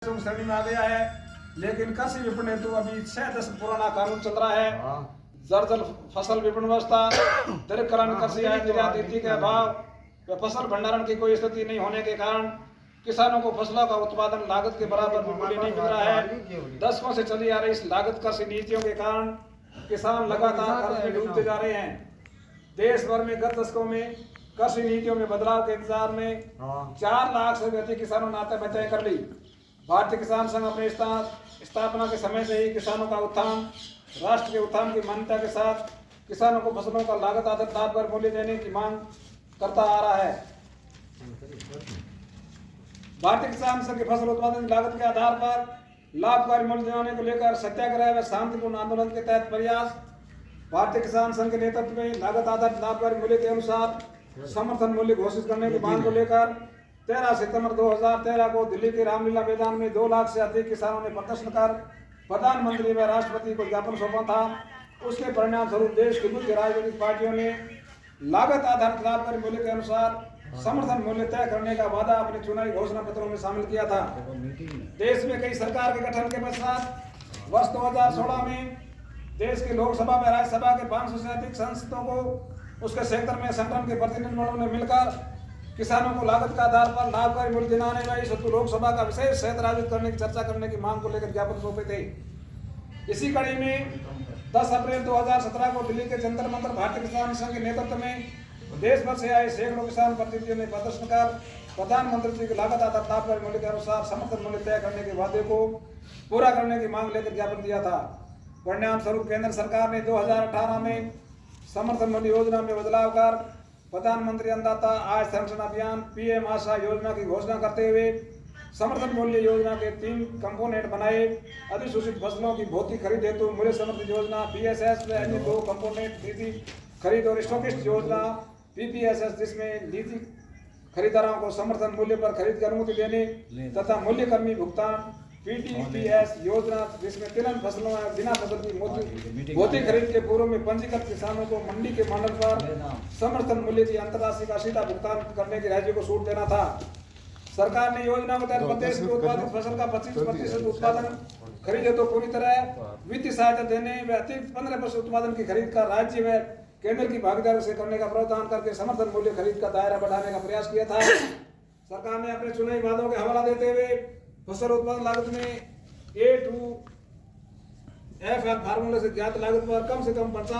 श्रेणी में आ गया है, लेकिन कृषि विपणन हेतु अभी 6 दशक पुराना कानून चल रहा है। जर्जर फसल विपणन व्यवस्था, दीर्घकालीन कृषि आय निर्यात नीति के अभाव व फसल भंडारण की कोई स्थिति नहीं होने के कारण किसानों को फसलों का उत्पादन लागत के बराबर भी मूल्य नहीं मिल रहा है। दशकों से चली आ रही इस लागत कृषि नीतियों के कारण किसान लगातार कर्ज में डूबते जा रहे हैं। देश भर में गत दशकों में कृषि नीतियों में बदलाव के इंतजार में 4 लाख से अधिक किसानों ने आत्महत्या कर ली। भारतीय किसान संघ अपने स्थापना के समय से ही किसानों का उत्थान, राष्ट्र के उत्थान की मान्यता के साथ किसानों को फसलों का लागत आधारित लाभ पर मूल्य देने की मांग करता आ रहा है। भारतीय किसान संघ के फसल उत्पादन की लागत के आधार पर लाभकारी मूल्य दिलाने को लेकर सत्याग्रह व शांतिपूर्ण आंदोलन के तहत प्रयास। भारतीय किसान संघ के नेतृत्व में लागत आधारित लाभकारी मूल्य के अनुसार समर्थन मूल्य घोषित करने की मांग को लेकर 13 सितंबर 2013 को दिल्ली के रामलीला मैदान में 2 लाख से अधिक किसानों ने प्रदर्शन कर प्रधानमंत्री व राष्ट्रपति को ज्ञापन सौंपा था। उसके परिणाम स्वरूप देश की मुख्य राजनीतिक पार्टियों ने लागत आधारित लाभकारी मूल्य के अनुसार समर्थन मूल्य तय करने का वादा अपने चुनावी घोषणा पत्रों में शामिल किया था। देश में कई सरकार के गठन के पश्चात वर्ष 2016 में देश की लोकसभा व राज्यसभा के 500 से अधिक सांसदों को उसके क्षेत्र में संगठन के प्रतिनिधिमंडलों ने मिलकर किसानों को लागत के आधार पर लाभकारी मूल्य दिलाने व इस हेतु लोकसभा का विशेष क्षेत्र आयोजित करने की चर्चा करने की मांग को लेकर ज्ञापन सौंपे थे। इसी कड़ी में 10 अप्रैल 2017 को दिल्ली के जंतर मंतर भारतीय किसान संघ के नेतृत्व में देश भर से आए सैकड़ों किसान प्रतिनिधियों ने प्रदर्शन कर प्रधानमंत्री जी की लागत आधारित लाभकारी मूल्य के अनुसार समर्थन मूल्य तय करने के वादे को पूरा करने की मांग लेकर ज्ञापन दिया था। परिणाम स्वरूप केंद्र सरकार ने 2018 में समर्थन मूल्य योजना में बदलाव कर प्रधानमंत्री अन्नदाता आय संरक्षण अभियान पीएम आशा योजना की घोषणा करते हुए समर्थन मूल्य योजना के 3 कंपोनेंट बनाए। अधिसूचित फसलों की भौतिक खरीद हेतु मूल्य समर्थन योजना PSS व अन्य 2 कंपोनेंट नीति खरीद और स्टॉकिस्ट योजना PPSS, जिसमें नीति खरीदारों को समर्थन मूल्य पर खरीद की अनुमति देने तथा मूल्य कर्मी भुगतान PTPS योजना, जिसमें तिलहन फसलों या बिना फसल की भौतिक खरीद के पूर्व में पंजीकृत किसानों को मंडी के मॉडल पर समर्थन मूल्य की अंतरराशि का सीधा भुगतान करने की राज्य को छूट देना था। सरकार ने योजना के तहत प्रदेश की उत्पादित फसल का 25% उत्पादन खरीदे तो पूरी तरह वित्तीय सहायता देने व अतिरिक्त 15% उत्पादन की खरीद का राज्य व केंद्र की भागीदारी से करने का प्रावधान करके समर्थन मूल्य खरीद का दायरा बढ़ाने का प्रयास किया था। सरकार ने अपने चुनावी वादों के हवाला देते हुए फसल उत्पादन लागत में A2FL फार्मूले से ज्ञात लागत पर कम से कम 50